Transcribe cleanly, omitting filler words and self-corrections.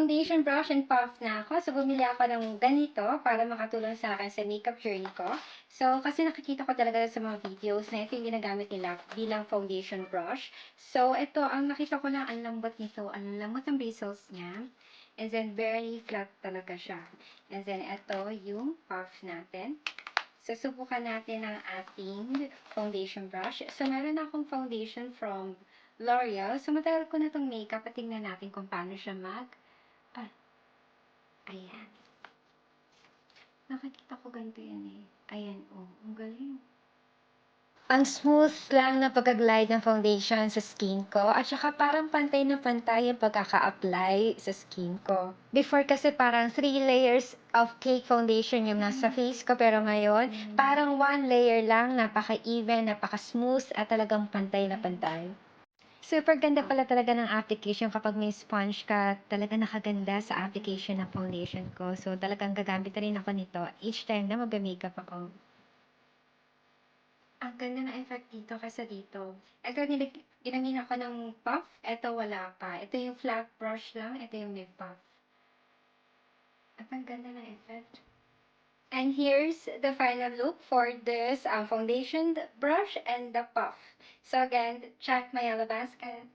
foundation brush and puff na ako. So, bumili ako ng ganito para makatulong sa akin sa makeup journey ko. So, kasi nakikita ko talaga sa mga videos na ito yung ginagamit nila bilang foundation brush. So, ito, ang nakita ko lang, ang lambot nito. Ang lambot ng bristles niya. And then, very flat talaga siya. And then, ito yung puff natin. So, subukan natin ang ating foundation brush. So, meron akong foundation from L'Oreal. So, matagal ko na itong makeup at tingnan natin kung paano siya ayan. Nakikita ko ganito yan eh. Ayan, oh. Ang galing. Ang smooth lang na pagka-glide ng foundation sa skin ko. At saka parang pantay na pantay yung pagkaka-apply sa skin ko. Before kasi parang 3 layers of cake foundation yung nasa face ko. Pero ngayon, parang 1 layer lang. Napaka-even, napaka-smooth at talagang pantay na pantay. Super ganda pala talaga ng application kapag may sponge ka, talaga nakaganda sa application ng foundation ko. So, talagang gagamit na rin ako nito each time na mag-makeup ako. Ang ganda ng effect dito kasi dito. Ito, ginamit ako ng puff. Ito, wala pa. Ito yung flat brush lang. Ito yung may puff. At ang ganda ng effect. And here's the final look for this foundation brush and the puff. So again, check my yellow basket.